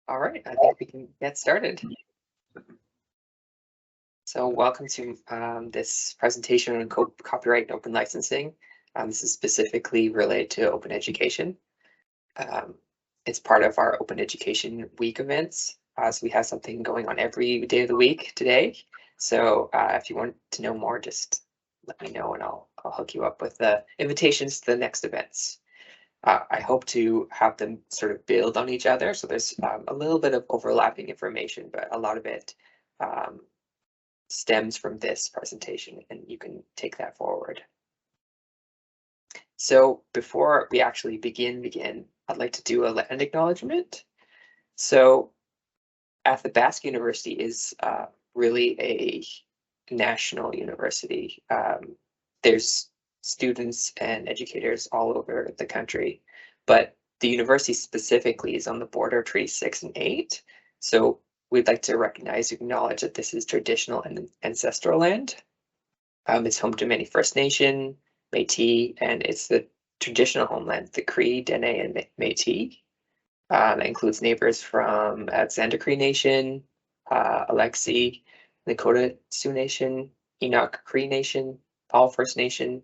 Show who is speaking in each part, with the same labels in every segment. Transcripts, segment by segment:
Speaker 1: All right, I think we can get started. So welcome to this presentation on copyright and open licensing. This is specifically related to open education. Um, it's part of our Open Education Week events. So we have something going on every day of the week today. So if you want to know more, just let me know and I'll hook you up with the invitations to the next events. I hope to have them sort of build on each other. So there's a little bit of overlapping information, but a lot of it stems from this presentation, and you can take that forward. So before we actually begin, I'd like to do a land acknowledgement. So Athabasca University is really a national university. There's students and educators all over the country, but the university specifically is on the border of Treaty 6 and 8. So we'd like to recognize, acknowledge that this is traditional and ancestral land. It's home to many First Nation, Métis, and it's the traditional homeland, the Cree, Dene, and Métis. That includes neighbors from Alexander Cree Nation, Alexi, Nakota Sioux Nation, Enoch Cree Nation, Paul First Nation,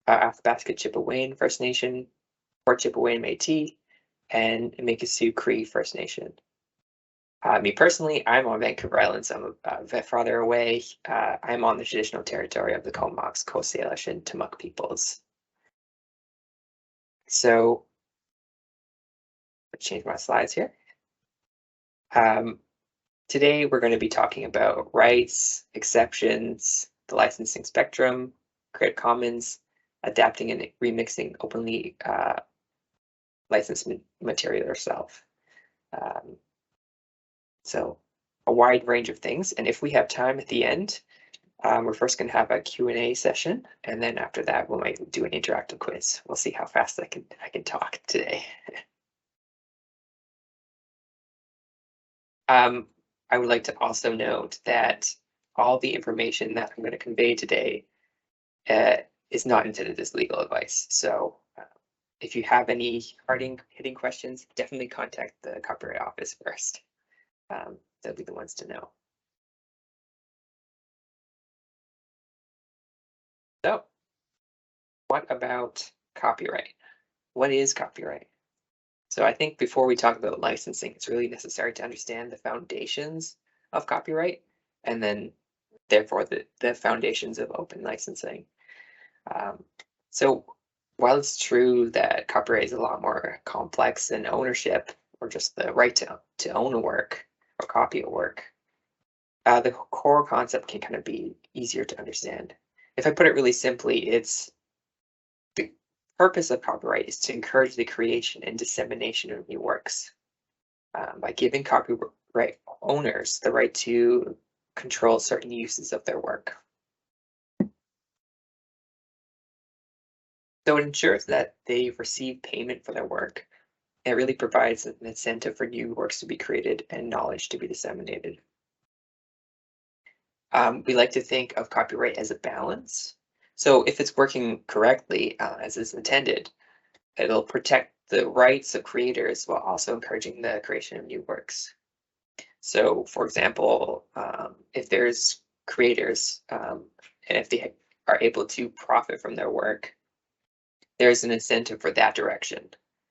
Speaker 1: Athabasca Chippewayan First Nation, Port Chippewayan Métis, and Mikisew Cree First Nation. Me personally, I'm on Vancouver Island, so I'm a bit farther away. I'm on the traditional territory of the Comox, Coast Salish, and Timuc peoples. So, let's change my slides here. Today, we're going to be talking about rights, exceptions, the licensing spectrum, Creative Commons, adapting and remixing openly licensed material yourself. So a wide range of things. And if we have time at the end, we're first going to have a Q&A session, and then after that, we might do an interactive quiz. We'll see how fast I can talk today. I would like to also note that all the information that I'm going to convey today is not intended as legal advice. So if you have any hitting questions, definitely contact the Copyright Office first. They'll be the ones to know. So what about copyright? What is copyright? So I think before we talk about licensing, it's really necessary to understand the foundations of copyright, and then therefore the foundations of open licensing. So while it's true that copyright is a lot more complex than ownership or just the right to own a work or copy a work, the core concept can kind of be easier to understand. If I put it really simply, it's the purpose of copyright is to encourage the creation and dissemination of new works by giving copyright owners the right to control certain uses of their work. So it ensures that they receive payment for their work. It really provides an incentive for new works to be created and knowledge to be disseminated. We like to think of copyright as a balance. So if it's working correctly, as is intended, it'll protect the rights of creators while also encouraging the creation of new works. So for example, if there's creators and if they are able to profit from their work, there's an incentive for that direction.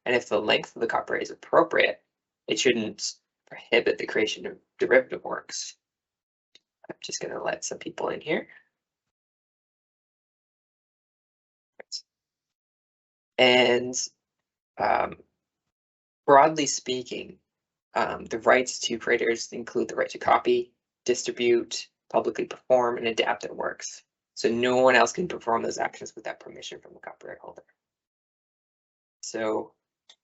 Speaker 1: And if the length of the copyright is appropriate, it shouldn't prohibit the creation of derivative works. I'm just going to let some people in here. And broadly speaking, the rights to creators include the right to copy, distribute, publicly perform, and adapt their works. So no one else can perform those actions without permission from the copyright holder. So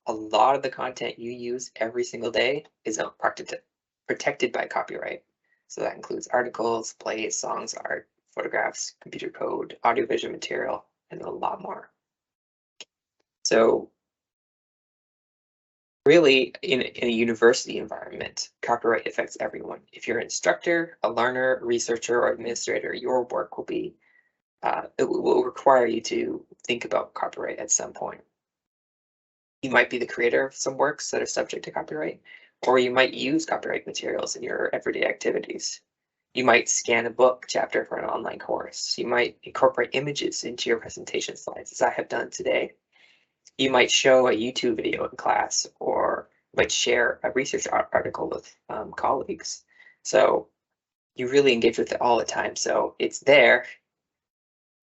Speaker 1: a lot of the content you use every single day is protected by copyright. So that includes articles, plays, songs, art, photographs, computer code, audiovisual material, and a lot more. So really, in a university environment, copyright affects everyone. If you're an instructor, a learner, a researcher, or administrator, your work will be, it will require you to think about copyright at some point. You might be the creator of some works that are subject to copyright, or you might use copyright materials in your everyday activities. You might scan a book chapter for an online course. You might incorporate images into your presentation slides, as I have done today. You might show a YouTube video in class, or might share a research article with colleagues. So you really engage with it all the time. So it's there.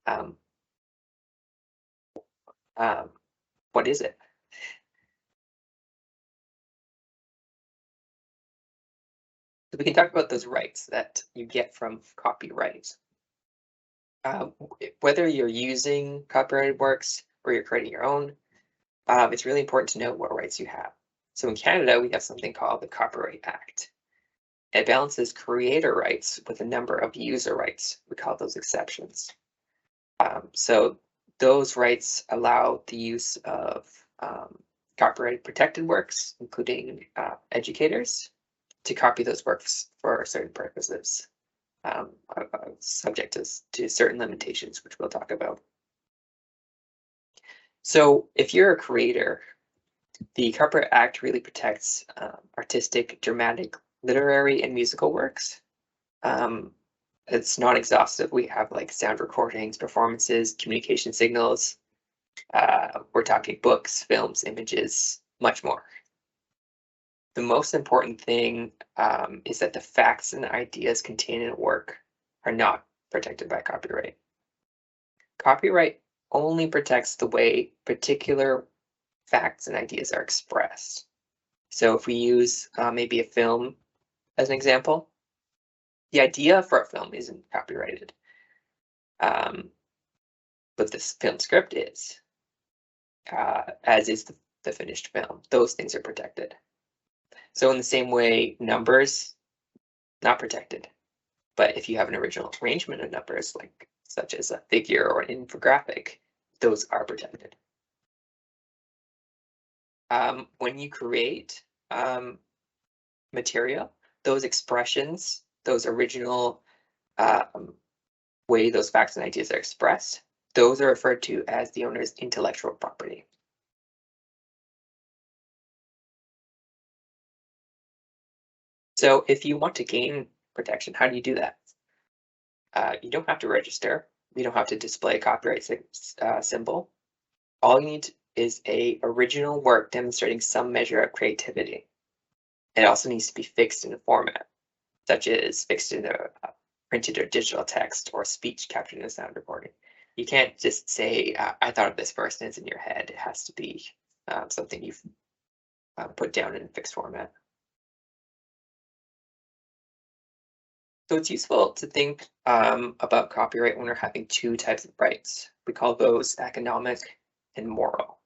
Speaker 1: Um, what is it? So we can talk about those rights that you get from copyright. Whether you're using copyrighted works or you're creating your own, it's really important to know what rights you have. So in Canada, we have something called the Copyright Act. It balances creator rights with a number of user rights. We call those exceptions. So those rights allow the use of copyright protected works, including educators, to copy those works for certain purposes, subject to certain limitations, which we'll talk about. So if you're a creator, the Copyright Act really protects artistic, dramatic, literary, and musical works. It's not exhaustive. We have like sound recordings, performances, communication signals. We're talking books, films, images, much more. The most important thing is that the facts and ideas contained in a work are not protected by copyright. Copyright only protects the way particular facts and ideas are expressed. So if we use maybe a film as an example, the idea for a film isn't copyrighted, but this film script is, as is the finished film. Those things are protected. So in the same way, numbers, not protected. But if you have an original arrangement of numbers, like such as a figure or an infographic, those are protected. When you create material, those expressions, those original way those facts and ideas are expressed, those are referred to as the owner's intellectual property. So if you want to gain protection, how do you do that? You don't have to register. You don't have to display a copyright symbol. All you need is a original work demonstrating some measure of creativity. It also needs to be fixed in a format, such as fixed in a printed or digital text or speech captured in a sound recording. You can't just say, I thought of this first and it's in your head. It has to be something you've put down in a fixed format. So it's useful to think about copyright owner having two types of rights. We call those economic and moral.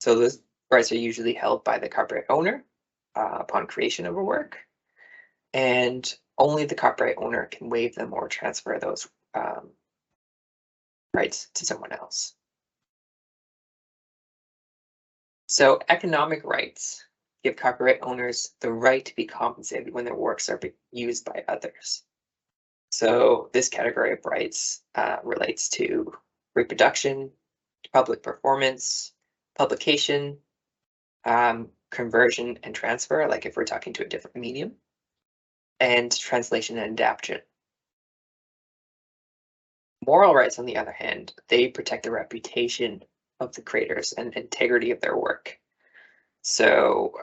Speaker 1: So those rights are usually held by the copyright owner upon creation of a work, and only the copyright owner can waive them or transfer those rights to someone else. So economic rights give copyright owners the right to be compensated when their works are used by others. So this category of rights relates to reproduction, public performance, publication, conversion and transfer, like if we're talking to a different medium, and translation and adaptation. Moral rights, on the other hand, they protect the reputation of the creators and integrity of their work. So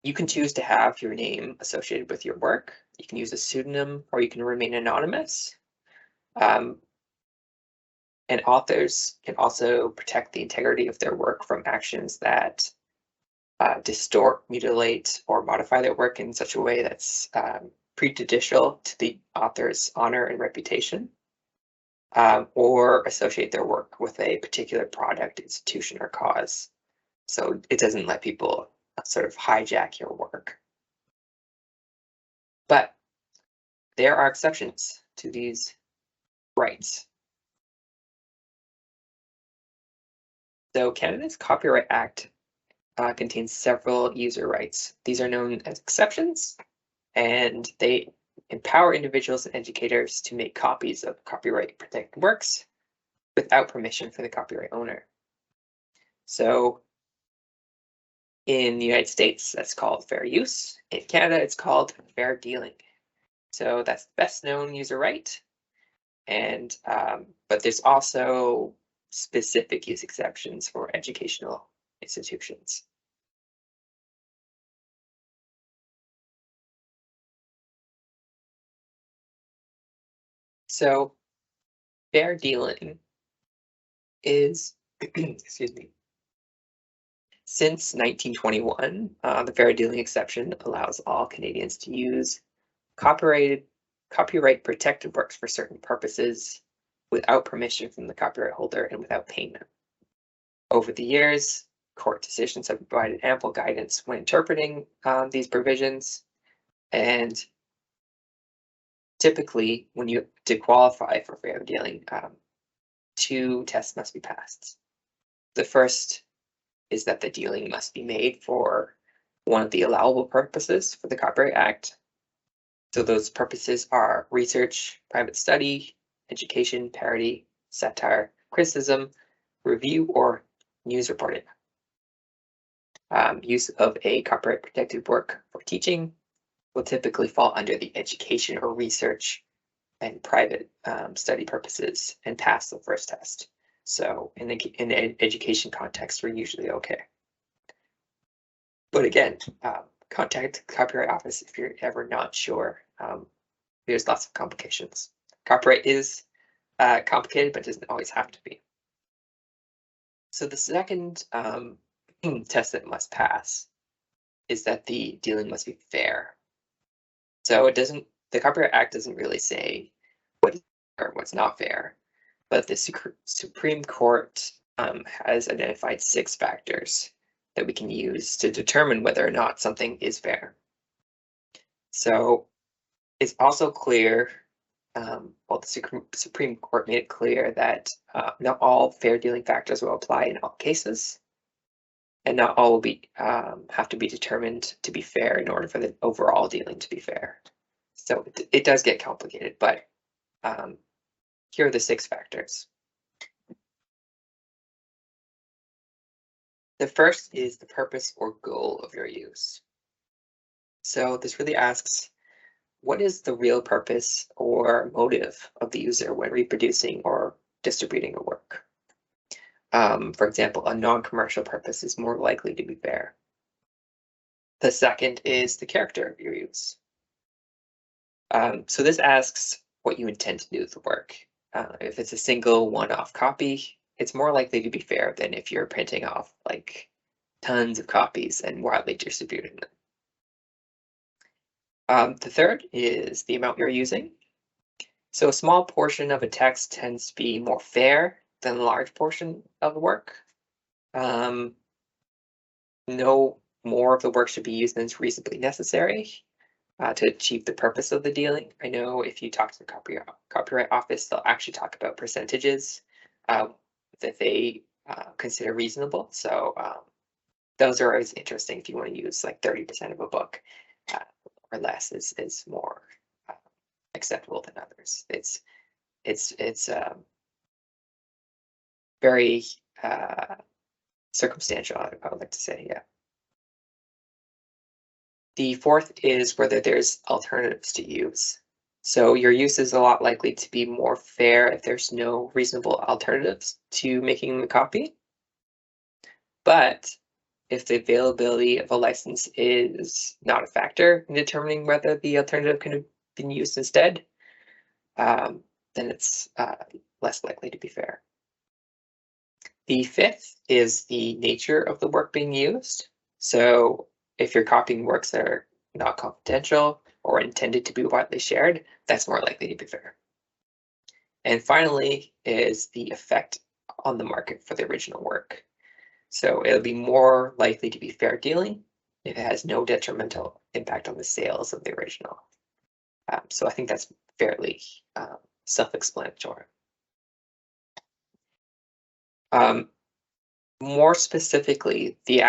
Speaker 1: you can choose to have your name associated with your work. You can use a pseudonym, or you can remain anonymous. And authors can also protect the integrity of their work from actions that distort, mutilate, or modify their work in such a way that's prejudicial to the author's honor and reputation, or associate their work with a particular product, institution, or cause. So it doesn't let people sort of hijack your work. But there are exceptions to these rights. So Canada's Copyright Act contains several user rights. These are known as exceptions, and they empower individuals and educators to make copies of copyright protected works without permission from the copyright owner. So In the United States, that's called fair use. In Canada, it's called fair dealing. So that's the best known user right. And but there's also specific use exceptions for educational institutions. So fair dealing is, excuse me, since 1921, the fair dealing exception allows all Canadians to use copyright protected works for certain purposes without permission from the copyright holder and without payment. Over the years, court decisions have provided ample guidance when interpreting these provisions, and typically, to qualify for fair dealing, two tests must be passed. The first is that the dealing must be made for one of the allowable purposes for the Copyright Act. So those purposes are research, private study, education, parody, satire, criticism, review, or news reporting. Use of a copyright protected work for teaching will typically fall under the education or research and private study purposes and pass the first test. So in the education context, we're usually okay. But again, contact the Copyright Office if you're ever not sure. There's lots of complications. Copyright is complicated, but doesn't always have to be. So the second test that must pass is that the dealing must be fair. So the Copyright Act doesn't really say what is fair or what's not fair, but the Supreme Court has identified 6 factors that we can use to determine whether or not something is fair. So it's also clear, well, the Supreme Court made it clear that not all fair dealing factors will apply in all cases, and not all will be have to be determined to be fair in order for the overall dealing to be fair. So it does get complicated, but here are the 6 factors. The first is the purpose or goal of your use. So this really asks, what is the real purpose or motive of the user when reproducing or distributing a work? For example, a non-commercial purpose is more likely to be fair. The second is the character of your use. So this asks what you intend to do with the work. If it's a single one-off copy, it's more likely to be fair than if you're printing off like tons of copies and widely distributing them. The third is the amount you're using. So a small portion of a text tends to be more fair than a large portion of the work. No more of the work should be used than is reasonably necessary to achieve the purpose of the dealing. I know if you talk to the Copyright Office, they'll actually talk about percentages that they consider reasonable. So those are always interesting if you want to use like 30% of a book or less is more acceptable than others. It's very circumstantial, I would like to say, yeah. The fourth is whether there's alternatives to use. So your use is a lot likely to be more fair if there's no reasonable alternatives to making the copy. But if the availability of a license is not a factor in determining whether the alternative can have been used instead, then it's less likely to be fair. The fifth is the nature of the work being used. So if you're copying works that are not confidential or intended to be widely shared, that's more likely to be fair. And finally is the effect on the market for the original work. So it'll be more likely to be fair dealing if it has no detrimental impact on the sales of the original. So I think that's fairly self-explanatory. More specifically, the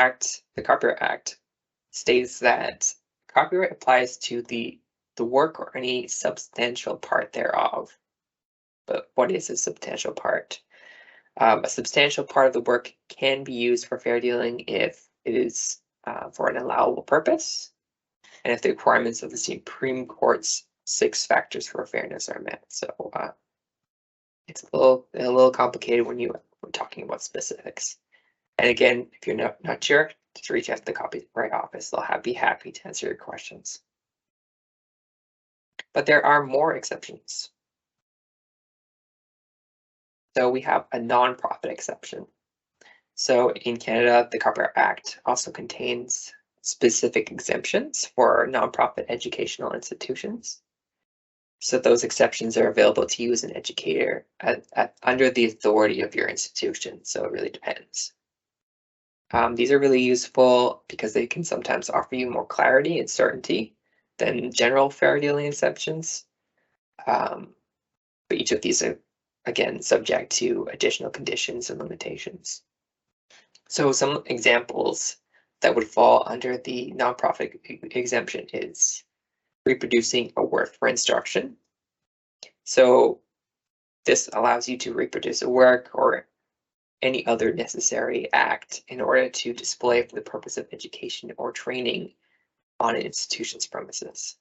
Speaker 1: Copyright Act states that copyright applies to the work or any substantial part thereof. But what is a substantial part? A substantial part of the work can be used for fair dealing if it is for an allowable purpose, and if the requirements of the Supreme Court's 6 factors for fairness are met. So it's a little complicated when we're talking about specifics. And again, if you're not sure, just reach out to the Copyright Office. They'll be happy to answer your questions. But there are more exceptions. So we have a nonprofit exception. So in Canada, the Copyright Act also contains specific exemptions for nonprofit educational institutions. So those exceptions are available to you as an educator under the authority of your institution. So it really depends. These are really useful because they can sometimes offer you more clarity and certainty than general fair dealing exceptions. But each of these are, again, subject to additional conditions and limitations. So some examples that would fall under the nonprofit exemption is reproducing a work for instruction. So this allows you to reproduce a work or any other necessary act in order to display for the purpose of education or training on an institution's premises.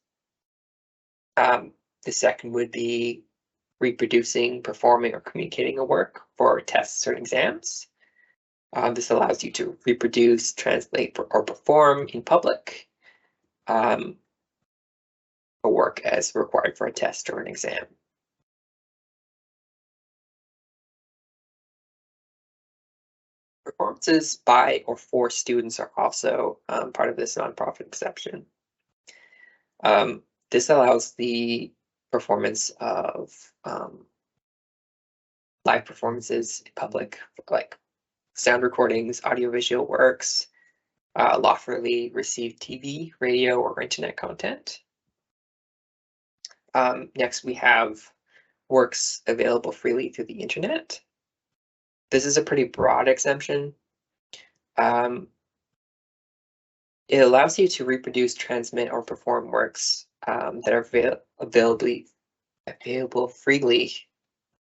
Speaker 1: The second would be reproducing, performing, or communicating a work for tests or exams. This allows you to reproduce, translate, or perform in public a work as required for a test or an exam. Performances by or for students are also part of this nonprofit exception. This allows the performance of live performances in public, like sound recordings, audiovisual works, lawfully received TV, radio, or internet content. Next, we have works available freely through the internet. This is a pretty broad exemption. It allows you to reproduce, transmit, or perform works that are available freely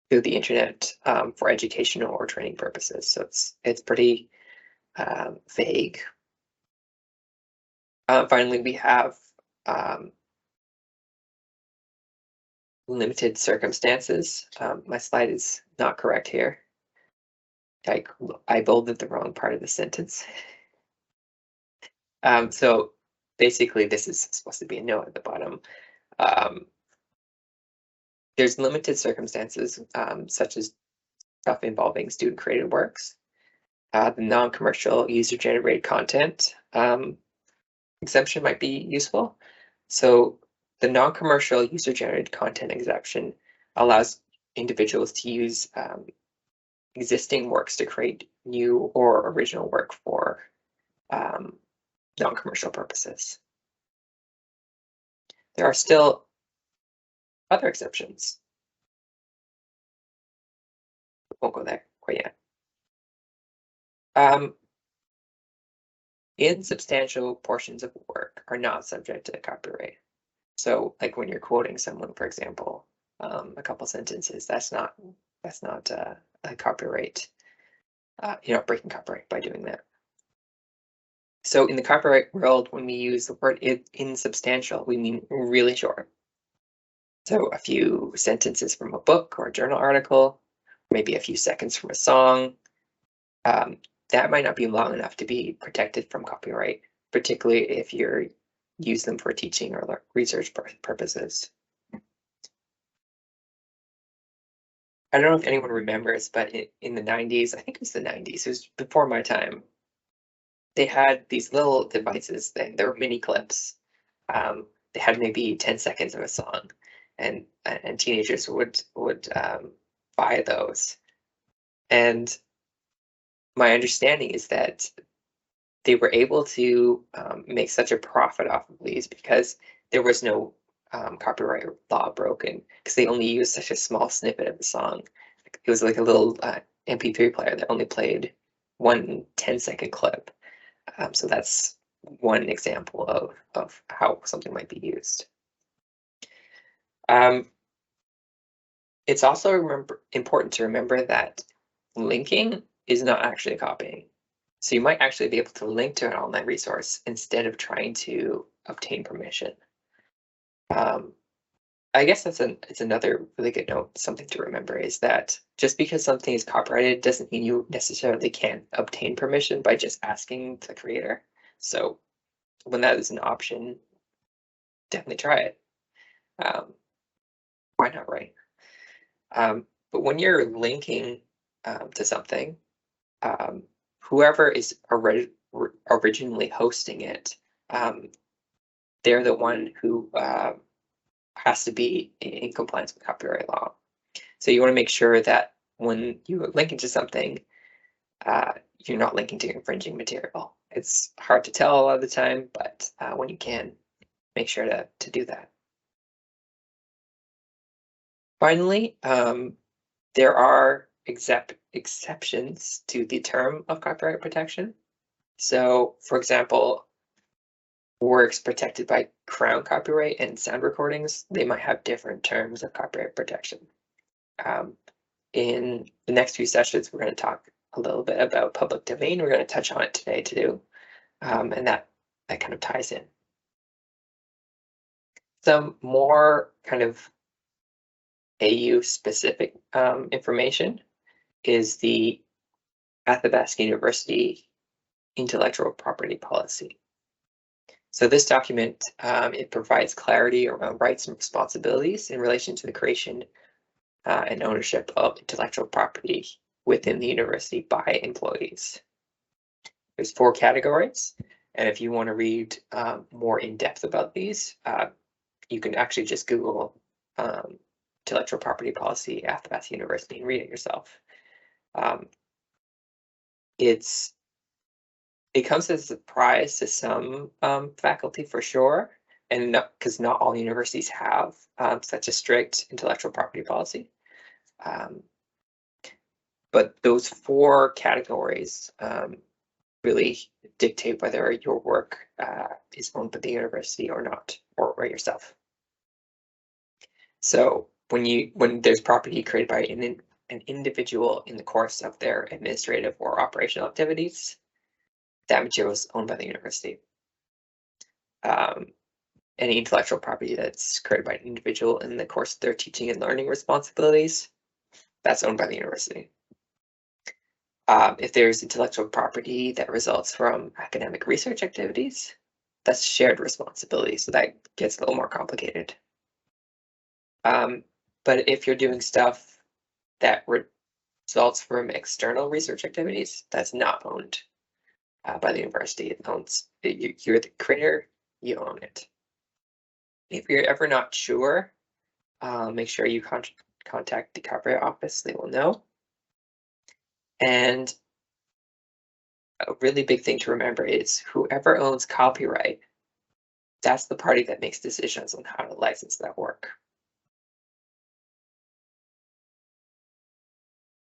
Speaker 1: through the internet for educational or training purposes. So it's pretty vague. Finally, we have limited circumstances. My slide is not correct here. I bolded the wrong part of the sentence. So basically, this is supposed to be a note at the bottom. There's limited circumstances, such as stuff involving student-created works. The non-commercial user-generated content exemption might be useful. So the non-commercial user-generated content exemption allows individuals to use existing works to create new or original work for non-commercial purposes. There are still other exceptions. Won't go there quite yet. Insubstantial portions of work are not subject to copyright. So, like when you're quoting someone, for example, a couple sentences, that's not a copyright. You're not breaking copyright by doing that. So in the copyright world, when we use the word insubstantial, we mean really short. So a few sentences from a book or a journal article, maybe a few seconds from a song. That might not be long enough to be protected from copyright, particularly if you're use them for teaching or research purposes. I don't know if anyone remembers, but in the 90s, I think it was the 90s, it was before my time, they had these little devices, they were mini clips. They had maybe 10 seconds of a song, and teenagers would buy those. And my understanding is that they were able to make such a profit off of these because there was no copyright law broken, because they only used such a small snippet of the song. It was like a little MP3 player that only played one 10-second clip. So that's one example of how something might be used. It's also important to remember that linking is not actually copying. So you might actually be able to link to an online resource instead of trying to obtain permission. I guess it's another really good note, something to remember is that just because something is copyrighted doesn't mean you necessarily can't obtain permission by just asking the creator. So when that is an option, definitely try it. Why not, right? But when you're linking to something, whoever is originally hosting it, they're the one who has to be in compliance with copyright law. So you want to make sure that when you link into something, you're not linking to infringing material. It's hard to tell a lot of the time, but when you can, make sure to do that. Finally, there are exceptions to the term of copyright protection. So, for example, works protected by Crown copyright and sound recordings, they might have different terms of copyright protection. In the next few sessions, we're going to talk a little bit about public domain. We're going to touch on it today too, and that kind of ties in. Some more kind of AU specific information is the Athabasca University intellectual property policy. So this document, it provides clarity around rights and responsibilities in relation to the creation and ownership of intellectual property within the university by employees. There's 4 categories, and if you want to read more in depth about these, you can actually just Google intellectual property policy at Athabasca University and read it yourself. It comes as a surprise to some faculty for sure, and because not all universities have such a strict intellectual property policy. But those 4 categories really dictate whether your work is owned by the university or not, or yourself. So when there's property created by an individual in the course of their administrative or operational activities, that material is owned by the university. Any intellectual property that's created by an individual in the course of their teaching and learning responsibilities, that's owned by the university. If there's intellectual property that results from academic research activities, that's shared responsibility, so that gets a little more complicated. But if you're doing stuff that results from external research activities, that's not owned by the university. It owns, you're the creator, you own it. If you're ever not sure, make sure you contact the Copyright Office, they will know. And a really big thing to remember is whoever owns copyright, that's the party that makes decisions on how to license that work.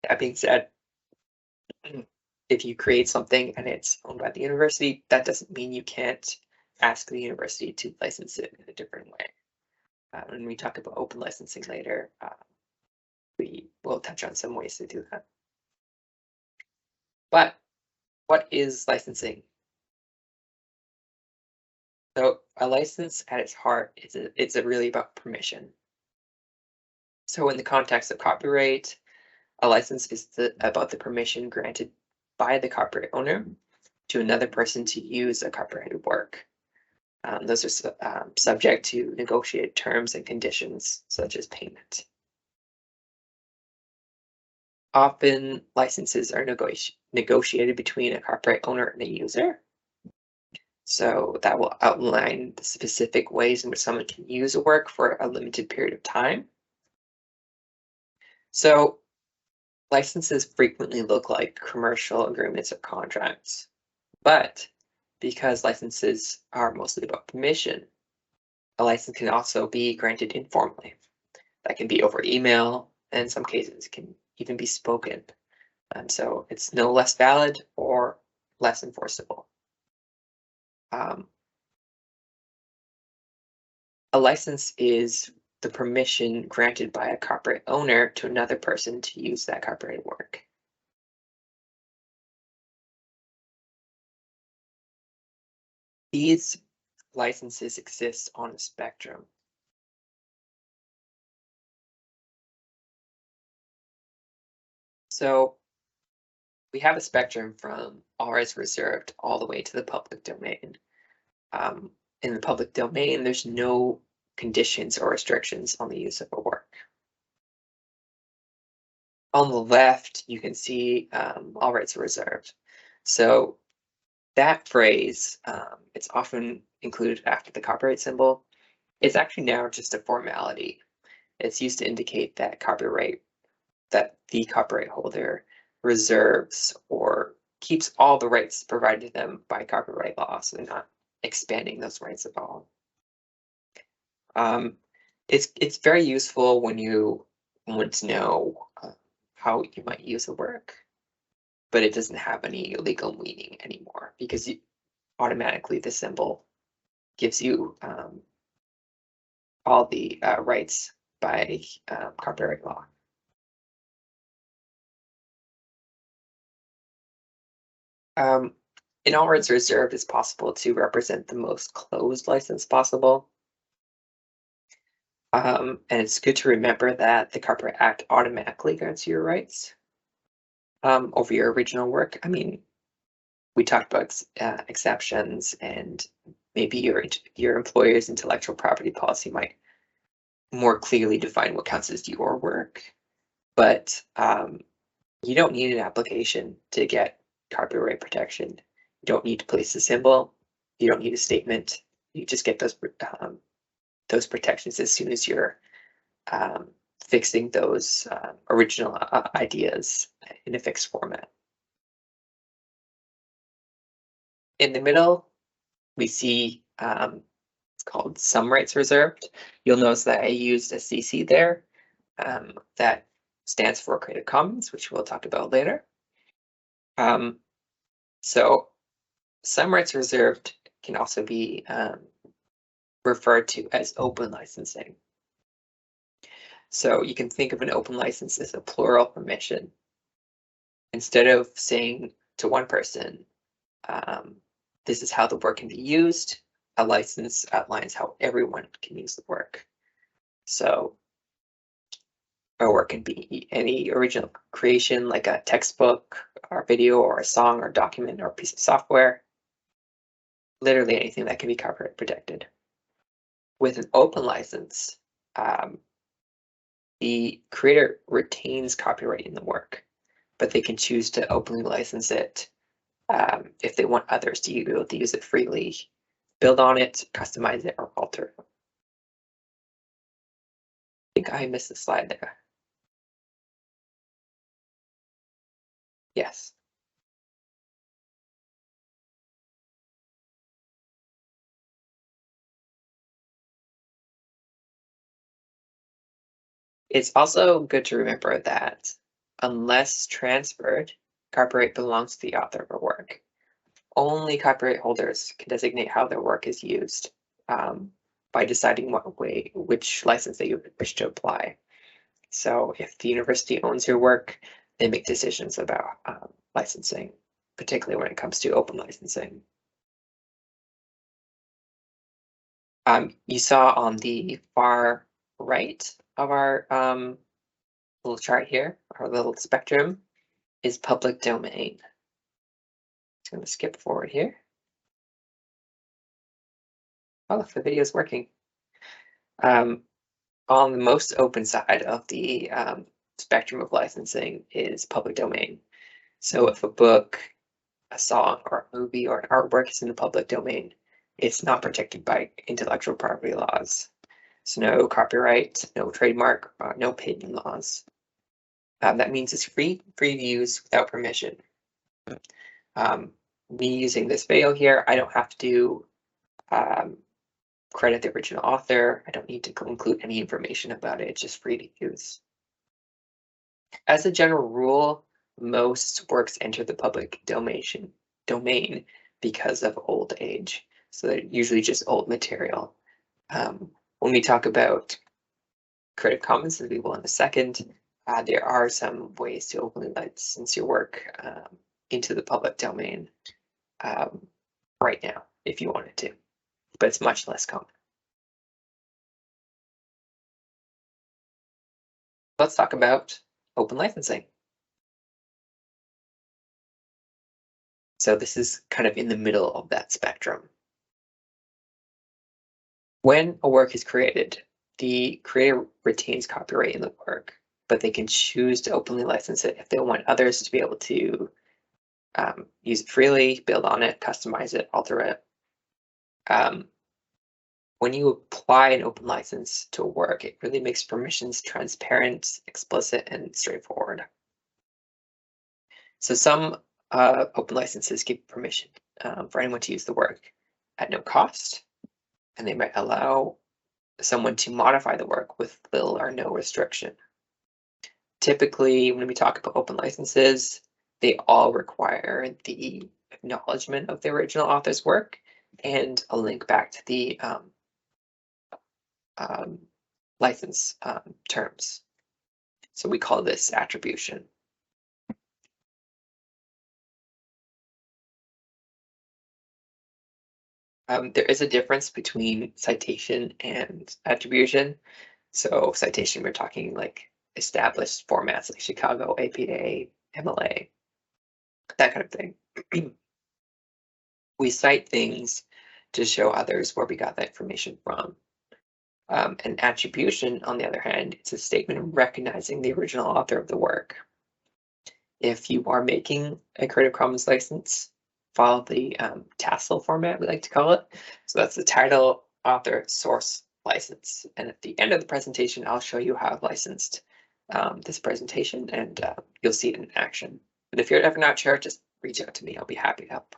Speaker 1: That being said, if you create something and it's owned by the university, that doesn't mean you can't ask the university to license it in a different way. When we talk about open licensing later, we will touch on some ways to do that. But what is licensing? So a license at its heart it's really about permission. So in the context of copyright, a license is about the permission granted by the copyright owner to another person to use a copyrighted work. Those are subject to negotiated terms and conditions, such as payment. Often, licenses are negotiated between a copyright owner and a user. So that will outline the specific ways in which someone can use a work for a limited period of time. So licenses frequently look like commercial agreements or contracts, but because licenses are mostly about permission, a license can also be granted informally. That can be over email, and in some cases it can even be spoken. So it's no less valid or less enforceable. A license is the permission granted by a copyright owner to another person to use that copyrighted work. These licenses exist on a spectrum. So we have a spectrum from all rights reserved all the way to the public domain. In the public domain, there's no conditions or restrictions on the use of a work. On the left, you can see all rights are reserved. So that phrase, it's often included after the copyright symbol. It's actually now just a formality. It's used to indicate that the copyright holder reserves or keeps all the rights provided to them by copyright law, so they're not expanding those rights at all. It's very useful when you want to know how you might use a work, but it doesn't have any legal meaning anymore because automatically the symbol gives you all the rights by copyright law. In all rights reserved, it's possible to represent the most closed license possible. And it's good to remember that the Copyright Act automatically grants you your rights over your original work. I mean, we talked about exceptions, and maybe your employer's intellectual property policy might more clearly define what counts as your work, but you don't need an application to get copyright protection. You don't need to place a symbol. You don't need a statement. You just get those protections as soon as you're fixing those original ideas in a fixed format. In the middle, we see it's called some rights reserved. You'll notice that I used a CC there. That stands for Creative Commons, which we'll talk about later. So some rights reserved can also be referred to as open licensing. So you can think of an open license as a plural permission. Instead of saying to one person, this is how the work can be used, a license outlines how everyone can use the work. So a work can be any original creation, like a textbook or video or a song or document or a piece of software. Literally anything that can be copyright protected. With an open license, the creator retains copyright in the work, but they can choose to openly license it if they want others to be able to use it freely, build on it, customize it, or alter it. I think I missed a slide there. Yes. It's also good to remember that unless transferred, copyright belongs to the author of a work. Only copyright holders can designate how their work is used by deciding which license they wish to apply. So if the university owns your work, they make decisions about licensing, particularly when it comes to open licensing. You saw on the far right of our little chart here, our little spectrum, is public domain. I'm going to skip forward here. Oh, the video is working. On the most open side of the spectrum of licensing is public domain. So if a book, a song, or a movie, or an artwork is in the public domain, it's not protected by intellectual property laws. So no copyright, no trademark, no patent laws. That means it's free to use without permission. Me using this video here, I don't have to do credit the original author. I don't need to include any information about it. It's just free to use. As a general rule, most works enter the public domain because of old age. So they're usually just old material. When we talk about Creative Commons, as we will in a second, there are some ways to openly license your work into the public domain right now. if you wanted to, but it's much less common. Let's talk about open licensing. So this is kind of in the middle of that spectrum. When a work is created, the creator retains copyright in the work, but they can choose to openly license it if they want others to be able to use it freely, build on it, customize it, alter it. When you apply an open license to a work, it really makes permissions transparent, explicit, and straightforward. So some open licenses give permission for anyone to use the work at no cost, and they might allow someone to modify the work with little or no restriction. Typically, when we talk about open licenses, they all require the acknowledgement of the original author's work and a link back to the license terms. So we call this attribution. There is a difference between citation and attribution. So citation, we're talking like established formats like Chicago, APA, MLA, that kind of thing. We cite things to show others where we got that information from. An attribution, on the other hand, it's a statement recognizing the original author of the work. If you are making a Creative Commons license, follow the TASL format, we like to call it. So that's the title, author, source, license. And at the end of the presentation, I'll show you how I've licensed this presentation, and you'll see it in action. But if you're ever not sure, just reach out to me. I'll be happy to help.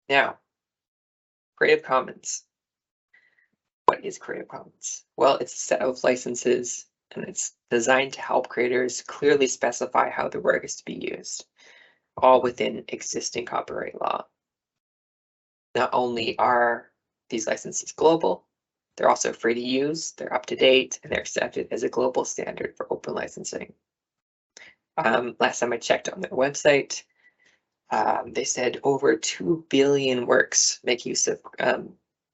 Speaker 1: Now, Creative Commons. What is Creative Commons? Well, it's a set of licenses, and it's designed to help creators clearly specify how the work is to be used, all within existing copyright law. Not only are these licenses global, they're also free to use, they're up to date, and they're accepted as a global standard for open licensing. Last time I checked on their website, they said over 2 billion works make use of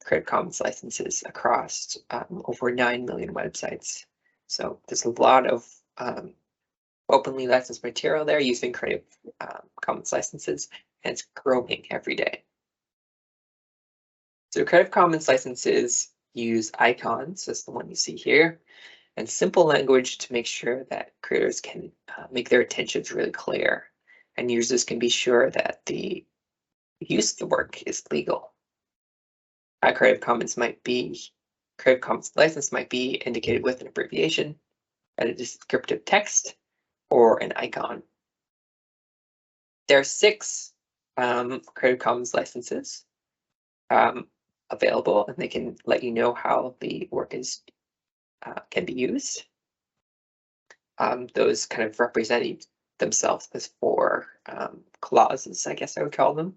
Speaker 1: Creative Commons licenses across over 9 million websites. So there's a lot of openly licensed material there using Creative Commons licenses, and it's growing every day. So Creative Commons licenses use icons, as the one you see here, and simple language to make sure that creators can make their intentions really clear, and users can be sure that the use of the work is legal. A Creative Commons license might be indicated with an abbreviation, and a descriptive text, or an icon. There are 6 Creative Commons licenses available, and they can let you know how the work is can be used. Those kind of represent themselves as 4 clauses, I guess I would call them.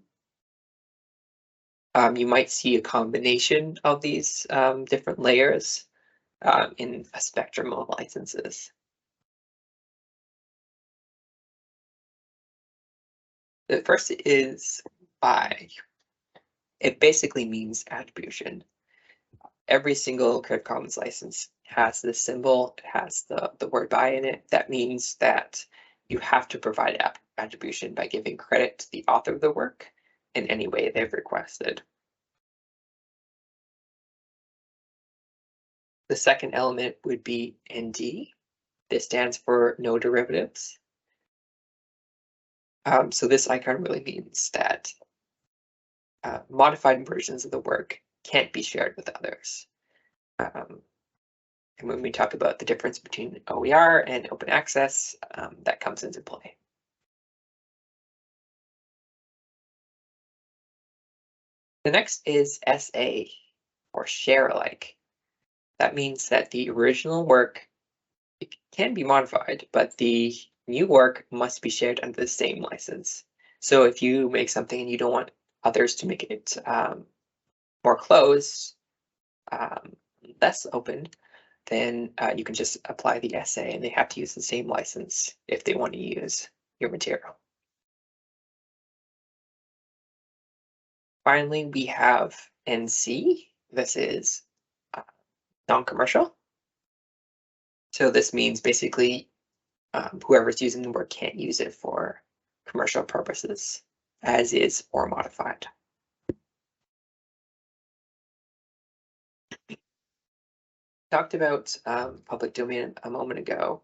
Speaker 1: You might see a combination of these different layers in a spectrum of licenses. The first is by. It basically means attribution. Every single Creative Commons license has this symbol, it has the word by in it. That means that you have to provide attribution by giving credit to the author of the work in any way they've requested. The second element would be ND. This stands for no derivatives. So this icon really means that modified versions of the work can't be shared with others. And when we talk about the difference between OER and open access, that comes into play. The next is SA, or share alike. That means that the original work can be modified, but the new work must be shared under the same license. So if you make something and you don't want others to make it more closed, less open, then you can just apply the SA, and they have to use the same license if they want to use your material. Finally, we have NC. This is non-commercial. So this means basically whoever's using the work can't use it for commercial purposes, as is or modified. Talked about public domain a moment ago,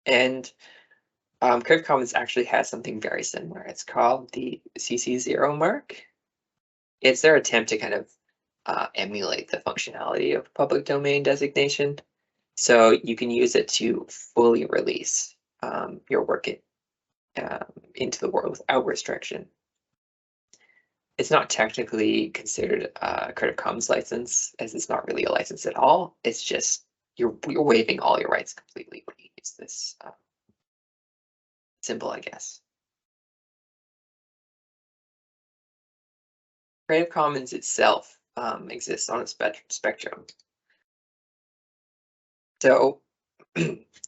Speaker 1: and Creative Commons actually has something very similar. It's called the CC0 mark. It's their attempt to kind of emulate the functionality of public domain designation. So you can use it to fully release your work into the world without restriction. It's not technically considered a Creative Commons license, as it's not really a license at all. It's just you're waiving all your rights completely when you use this symbol, I guess. Creative Commons itself exists on a spectrum. So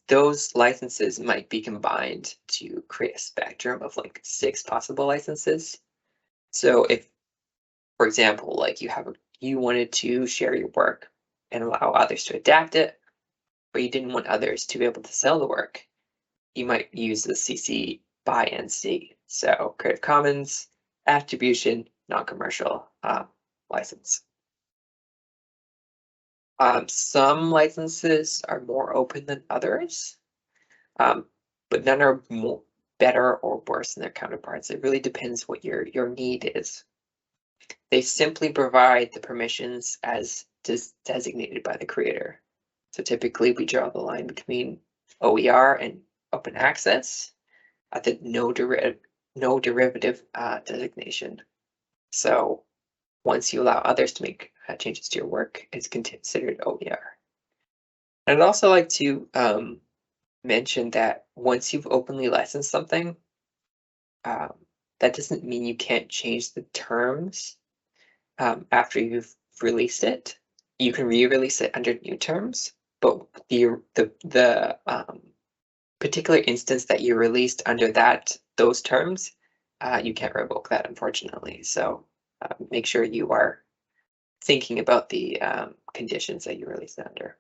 Speaker 1: those licenses might be combined to create a spectrum of like 6 possible licenses. So if, for example, like you wanted to share your work and allow others to adapt it, but you didn't want others to be able to sell the work, you might use the CC by NC. So Creative Commons, attribution, non-commercial license. Some licenses are more open than others, but none are better or worse than their counterparts. It really depends what your need is. They simply provide the permissions as designated by the creator. So typically we draw the line between OER and open access at the no derivative designation. So once you allow others to make changes to your work, it's considered OER. And I'd also like to mention that once you've openly licensed something, that doesn't mean you can't change the terms after you've released it. You can re-release it under new terms, but the particular instance that you released under those terms, you can't revoke that, unfortunately. So make sure you are thinking about the conditions that you release it under.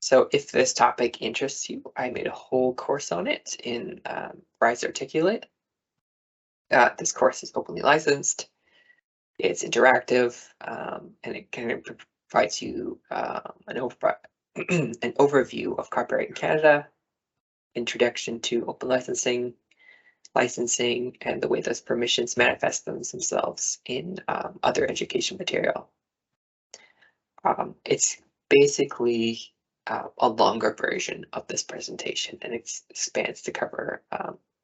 Speaker 1: So if this topic interests you, I made a whole course on it in Rise Articulate. This course is openly licensed. It's interactive, and it kind of provides you an overview of copyright in Canada, introduction to open licensing, and the way those permissions manifest themselves in other education material. It's basically a longer version of this presentation, and it expands to cover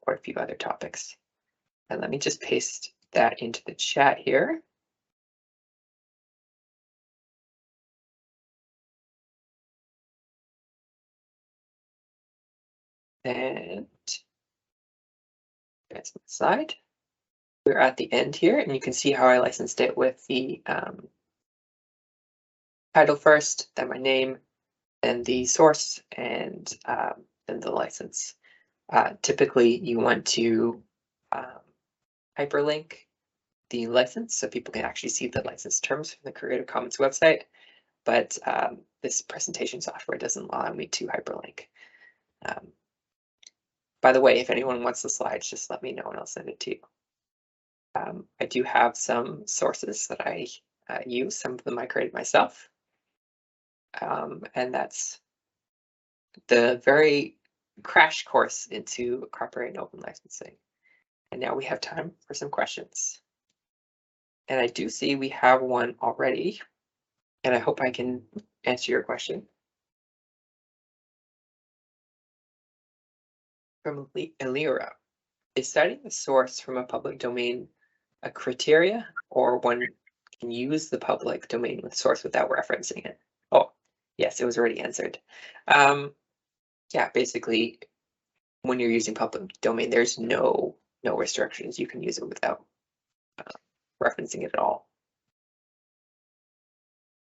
Speaker 1: quite a few other topics. And let me just paste that into the chat here. And that's my slide. We're at the end here, and you can see how I licensed it with the title first, then my name, then the source, and then the license. Typically, you want to hyperlink the license so people can actually see the license terms from the Creative Commons website, but this presentation software doesn't allow me to hyperlink. By the way, if anyone wants the slides, just let me know and I'll send it to you. I do have some sources that I use. Some of them I created myself. And that's the very crash course into copyright and open licensing. And now we have time for some questions. And I do see we have one already, and I hope I can answer your question. From Elira, is citing the source from a public domain a criteria, or one can use the public domain with source without referencing it? Oh, yes, it was already answered. Yeah, basically, when you're using public domain, there's no restrictions. You can use it without referencing it at all.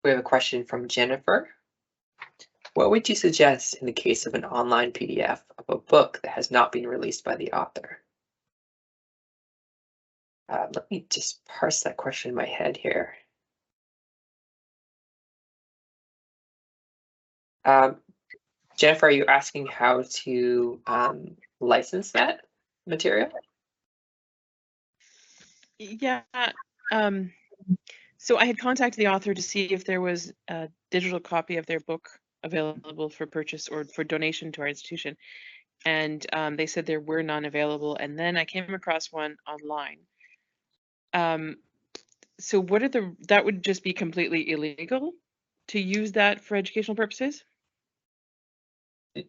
Speaker 1: We have a question from Jennifer. What would you suggest in the case of an online PDF of a book that has not been released by the author? Let me just parse that question in my head here. Jennifer, are you asking how to license that material?
Speaker 2: Yeah. So I had contacted the author to see if there was a digital copy of their book available for purchase or for donation to our institution. And they said there were none available. And then I came across one online. So what are that would just be completely illegal to use that for educational purposes?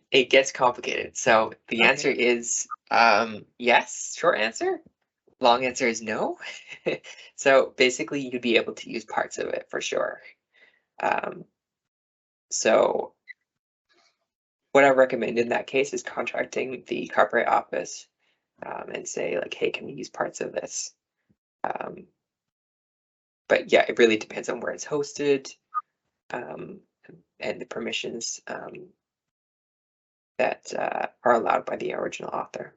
Speaker 1: It gets complicated. So the
Speaker 2: Okay.
Speaker 1: answer is yes, short answer. Long answer is no. So basically you'd be able to use parts of it for sure. So what I recommend in that case is contacting the Copyright Office and say like, hey, can we use parts of this? But yeah, it really depends on where it's hosted and the permissions that are allowed by the original author.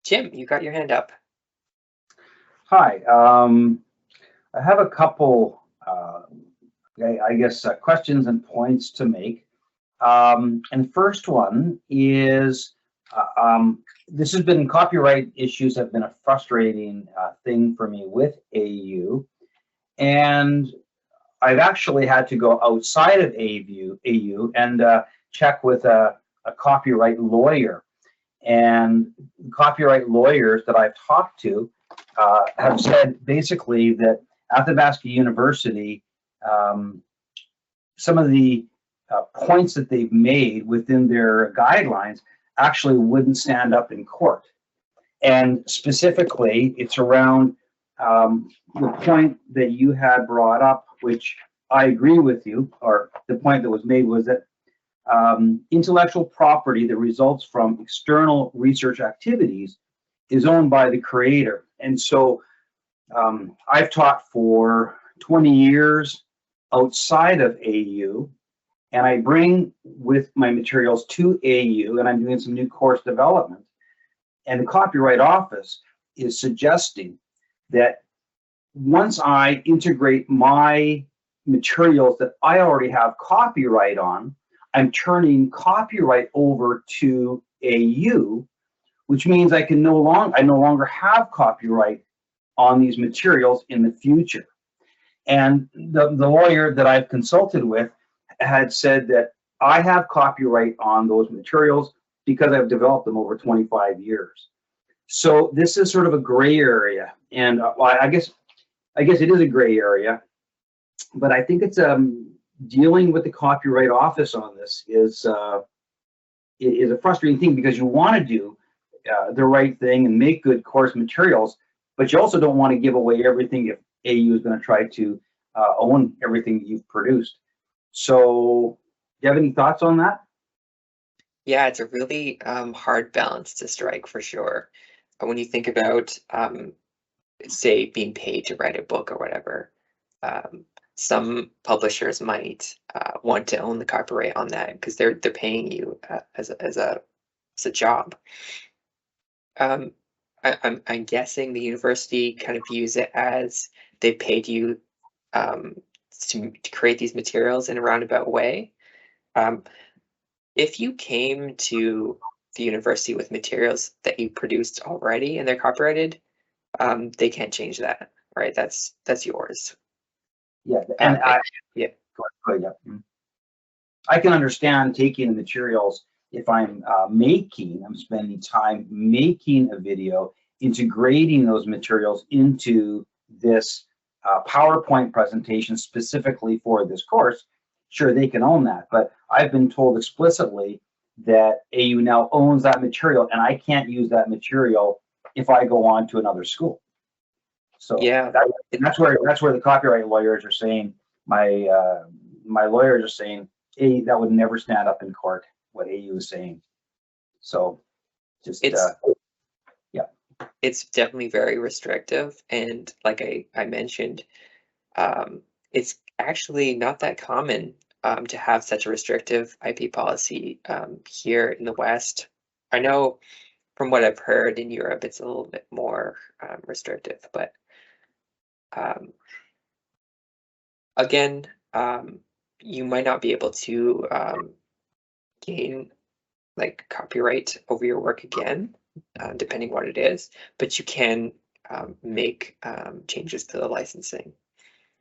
Speaker 1: Jim, you got your hand up.
Speaker 3: Hi, I have a couple, I guess, questions and points to make. And the first one is, this has been, copyright issues have been a frustrating thing for me with AU. And I've actually had to go outside of AU and check with a copyright lawyer. And copyright lawyers that I've talked to have said basically that Athabasca University, some of the points that they've made within their guidelines actually wouldn't stand up in court. And specifically, it's around the point that you had brought up, which I agree with you, or the point that was made was that intellectual property that results from external research activities is owned by the creator. And so I've taught for 20 years outside of AU, and I bring with my materials to AU, and I'm doing some new course development. And the Copyright Office is suggesting that once I integrate my materials that I already have copyright on, I'm turning copyright over to AU, which means I no longer have copyright on these materials in the future. And the lawyer that I've consulted with had said that I have copyright on those materials because I've developed them over 25 years. So this is sort of a gray area, and I guess it is a gray area, but I think it's dealing with the Copyright Office on this is a frustrating thing, because you want to do the right thing and make good course materials, but you also don't want to give away everything if AU is going to try to own everything that you've produced. So do you have any thoughts on that?
Speaker 1: Yeah, it's a really hard balance to strike for sure. When you think about, say, being paid to write a book or whatever, some publishers might want to own the copyright on that because they're paying you as a job. I'm guessing the university kind of views it as they paid you to create these materials in a roundabout way. If you came to the university with materials that you produced already and they're copyrighted, they can't change that, right? That's yours.
Speaker 3: Yeah, and
Speaker 1: yeah.
Speaker 3: Go ahead, yeah. I can understand taking the materials if I'm spending time making a video, integrating those materials into this PowerPoint presentation specifically for this course. Sure, they can own that, but I've been told explicitly that AU now owns that material, and I can't use that material if I go on to another school. So
Speaker 1: yeah,
Speaker 3: that's where the copyright lawyers are saying, my lawyers are saying, hey, that would never stand up in court, what AU is saying. So just yeah.
Speaker 1: it's definitely very restrictive, and like I mentioned, it's actually not that common to have such a restrictive IP policy here in the West. I know from what I've heard in Europe, it's a little bit more restrictive, but again, you might not be able to gain like copyright over your work again, depending what it is, but you can make changes to the licensing.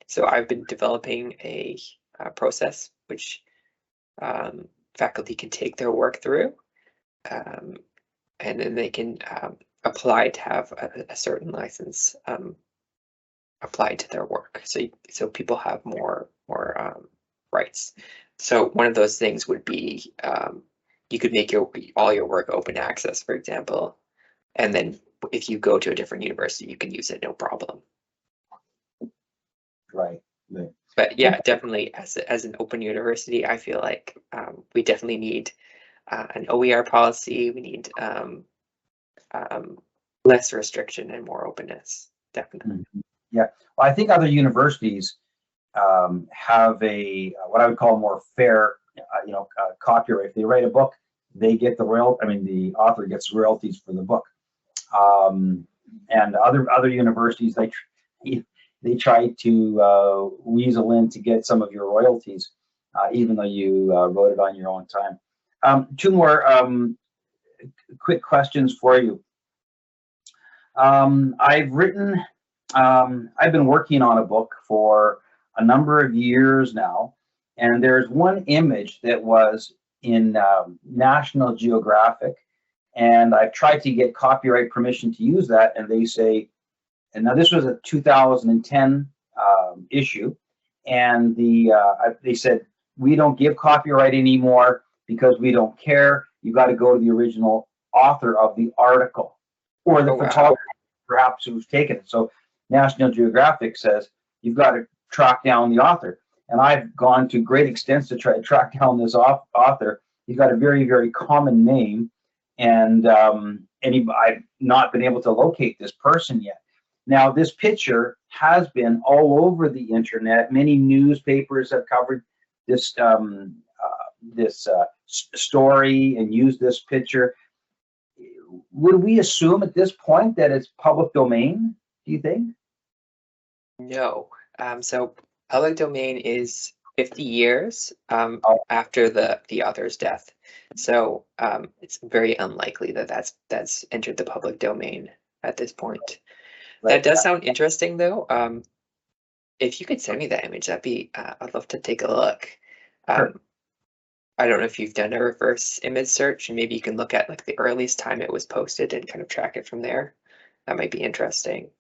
Speaker 1: So I've been developing a process which faculty can take their work through, and then they can apply to have a certain license applied to their work. So people have more rights. So one of those things would be you could make all your work open access, for example, and then if you go to a different university, you can use it no problem.
Speaker 3: Right.
Speaker 1: But yeah, definitely as an open university, I feel like we definitely need an OER policy. We need less restriction and more openness. Definitely.
Speaker 3: Yeah. Well, I think other universities have a what I would call more fair, copyright. If they write a book, they get the the author gets royalties for the book. And other universities, they try to weasel in to get some of your royalties, even though you wrote it on your own time. Two more quick questions for you. I've been working on a book for a number of years now, and there's one image that was in National Geographic, and I've tried to get copyright permission to use that, and they say, and now this was a 2010 issue, and they said, we don't give copyright anymore because we don't care. You got to go to the original author of the article or the photographer, perhaps, who's taken it. So National Geographic says you've got to track down the author, and I've gone to great extents to try to track down this author. He's got a very, very common name, and I've not been able to locate this person yet. Now, this picture has been all over the internet. Many newspapers have covered this story and used this picture. Would we assume at this point that it's public domain, do you think?
Speaker 1: No. So public domain is 50 years after the author's death. So it's very unlikely that that's entered the public domain at this point. Right. That does sound interesting, though. If you could send me that image, that'd be I'd love to take a look.
Speaker 3: Sure.
Speaker 1: I don't know if you've done a reverse image search, and maybe you can look at like the earliest time it was posted and kind of track it from there. That might be interesting.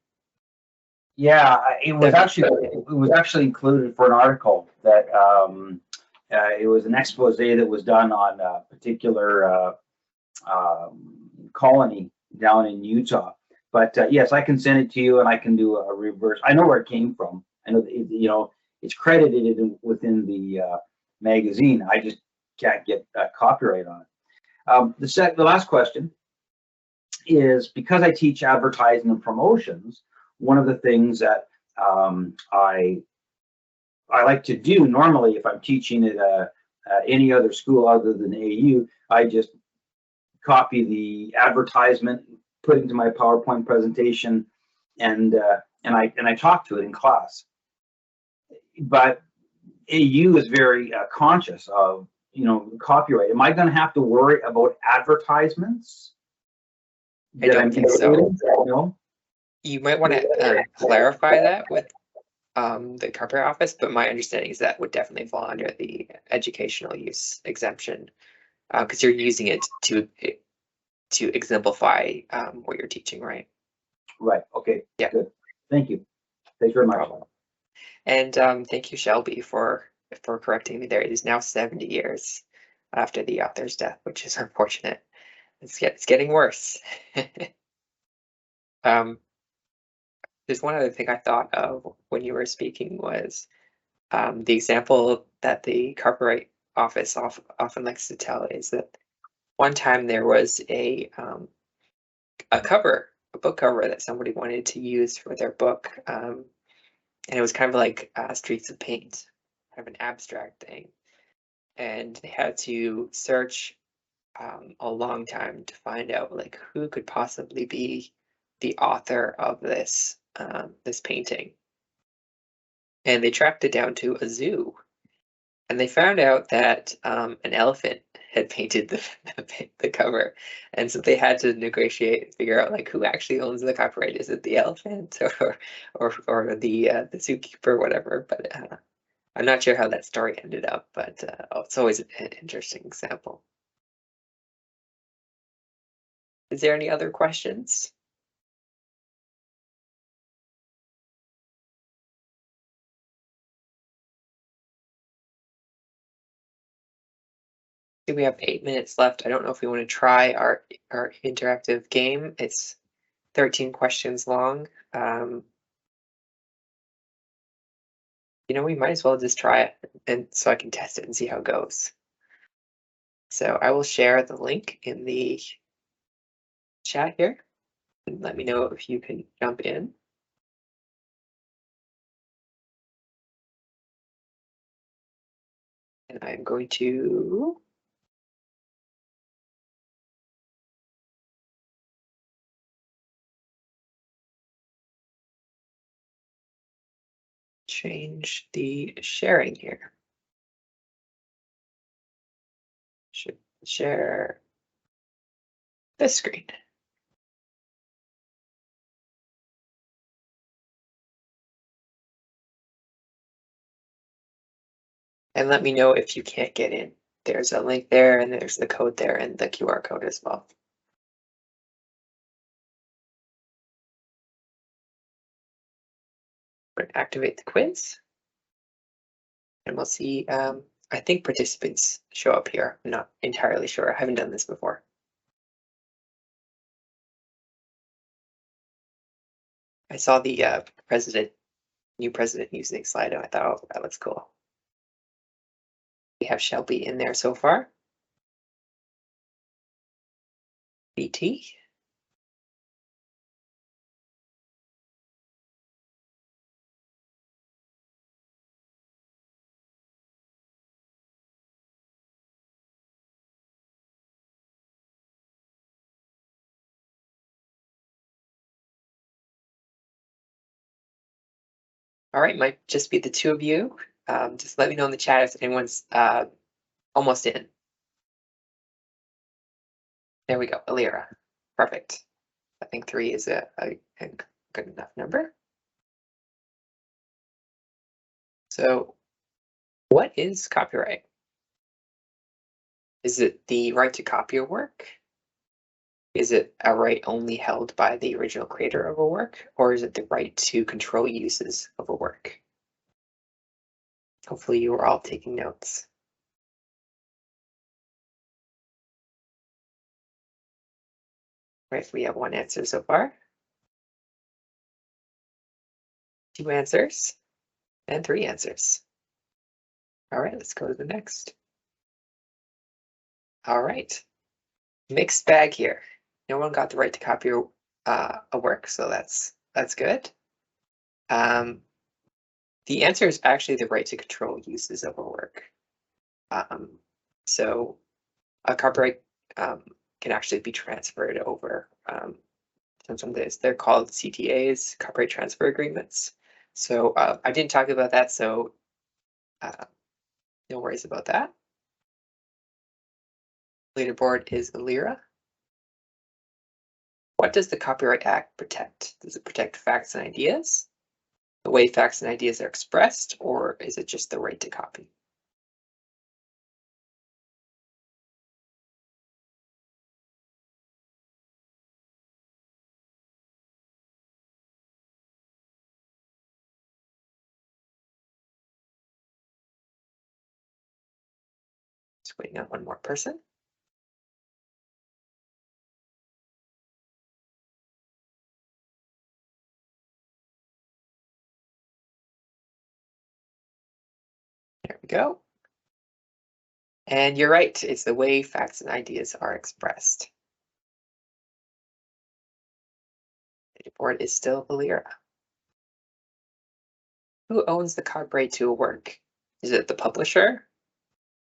Speaker 3: Yeah, it was actually included for an article that it was an expose that was done on a particular colony down in Utah. But yes, I can send it to you, and I can do a reverse. I know where it came from. I know it's credited within the magazine. I just can't get copyright on it. The last question is, because I teach advertising and promotions, one of the things that I like to do normally, if I'm teaching at any other school other than AU, I just copy the advertisement, put it into my PowerPoint presentation, and I talk to it in class. But AU is very conscious of copyright. Am I going to have to worry about advertisements?
Speaker 1: I don't think so.
Speaker 3: No?
Speaker 1: You might want to clarify that with the Copyright Office, but my understanding is that would definitely fall under the educational use exemption, because you're using it to exemplify what you're teaching, right?
Speaker 3: Right. Okay.
Speaker 1: Yeah.
Speaker 3: Good. Thank you. Thanks very much.
Speaker 1: And thank you, Shelby, for correcting me there. It is now 70 years after the author's death, which is unfortunate. It's getting worse. There's one other thing I thought of when you were speaking was the example that the Copyright Office often likes to tell is that one time there was a cover book cover that somebody wanted to use for their book. And it was kind of like Streets of Paint, kind of an abstract thing. And they had to search a long time to find out like who could possibly be the author of this this painting. And they tracked it down to a zoo, and they found out that an elephant had painted the cover, and so they had to negotiate and figure out like who actually owns the copyright. Is it the elephant or the zookeeper or whatever? But I'm not sure how that story ended up, but it's always an interesting example. Is there any other questions? We have 8 minutes left. I don't know if we want to try our interactive game. It's 13 questions long. You know, we might as well just try it, and so I can test it and see how it goes. So I will share the link in the chat here, and let me know if you can jump in. And I'm going to change the sharing here. Should share this screen. And let me know if you can't get in. There's a link there, and there's the code there, and the QR code as well. I'm going to activate the quiz, and we'll see. I think participants show up here. I'm not entirely sure. I haven't done this before. I saw the new president using Slido. I thought, oh, that looks cool. We have Shelby in there so far. BT. All right, might just be the two of you. Just let me know in the chat if anyone's almost in. There we go, Alira. Perfect. I think 3 is a good enough number. So what is copyright? Is it the right to copy a work? Is it a right only held by the original creator of a work, or is it the right to control uses of a work? Hopefully you are all taking notes. Right, we have 1 answer so far. 2 answers and 3 answers. All right, let's go to the next. All right, mixed bag here. No one got the right to copy a work, so that's good. The answer is actually the right to control uses of a work. So a copyright can actually be transferred over. Sometimes they're called CTAs, copyright transfer agreements. So I didn't talk about that, so no worries about that. Leaderboard is Alira. What does the Copyright Act protect? Does it protect facts and ideas? The way facts and ideas are expressed, or is it just the right to copy? Just waiting on one more person. There we go. And you're right, it's the way facts and ideas are expressed. or it is still Alira. Who owns the copyright to a work? Is it the publisher,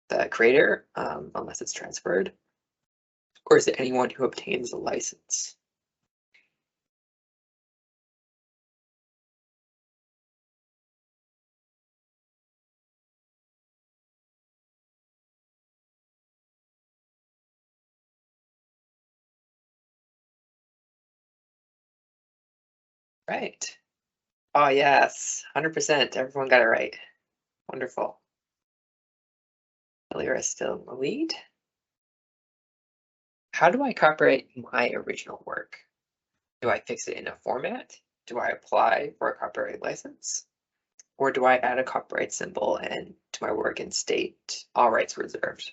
Speaker 1: the creator, unless it's transferred, or is it anyone who obtains a license? Right. Oh, yes, 100%. Everyone got it right. Wonderful. Alira is still in the lead. How do I copyright my original work? Do I fix it in a format? Do I apply for a copyright license? Or do I add a copyright symbol and to my work and state all rights reserved?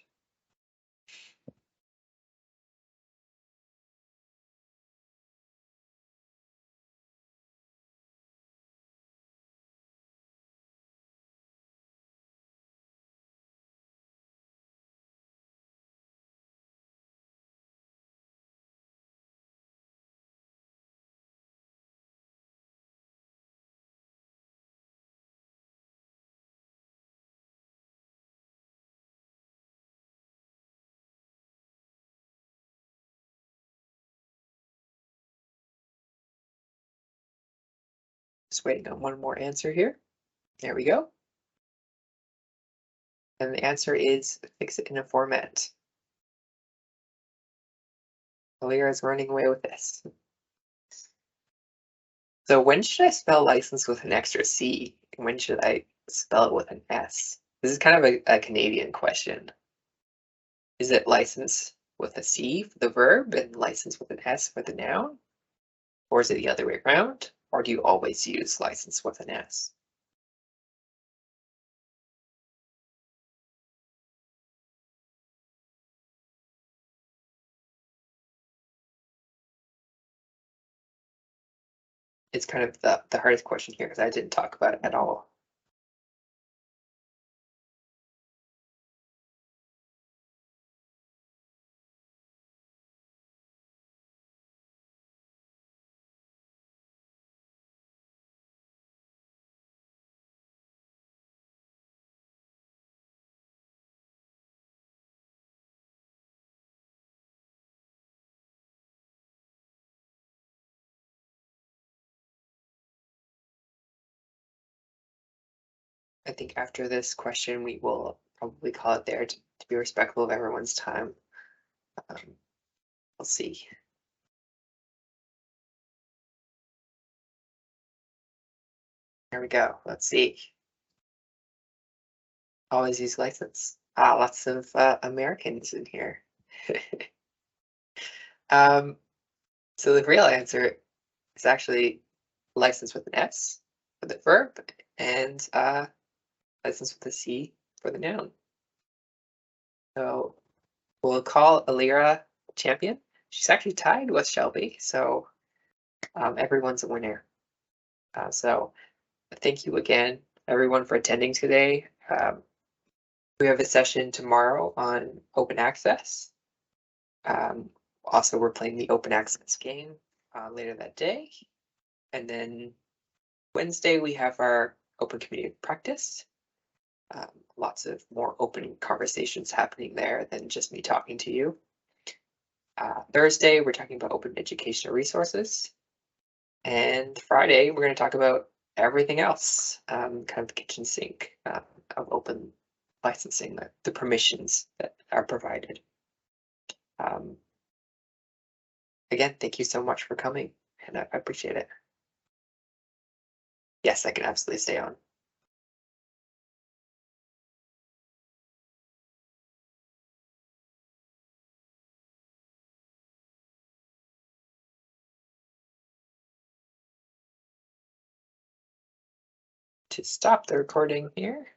Speaker 1: Just waiting on one more answer here. There we go. And the answer is fix it in a format. Alira is running away with this. So when should I spell license with an extra C? And when should I spell it with an S? This is kind of a Canadian question. Is it license with a C for the verb and license with an S for the noun? Or is it the other way around? Or do you always use license with an S? It's kind of the hardest question here because I didn't talk about it at all. I think after this question, we will probably call it there to be respectful of everyone's time. We'll see. There we go. Let's see. Always use license. Lots of Americans in here. So the real answer is actually license with an S for the verb and license with a C for the noun. So we'll call Alira champion. She's actually tied with Shelby, so everyone's a winner. So thank you again, everyone, for attending today. We have a session tomorrow on open access. Also, we're playing the open access game later that day. And then Wednesday, we have our open community practice. Lots of more open conversations happening there than just me talking to you. Thursday, we're talking about open educational resources. And Friday, we're going to talk about everything else, kind of the kitchen sink of open licensing, the permissions that are provided. Again, thank you so much for coming, and I appreciate it. Yes, I can absolutely stay on. To stop the recording here.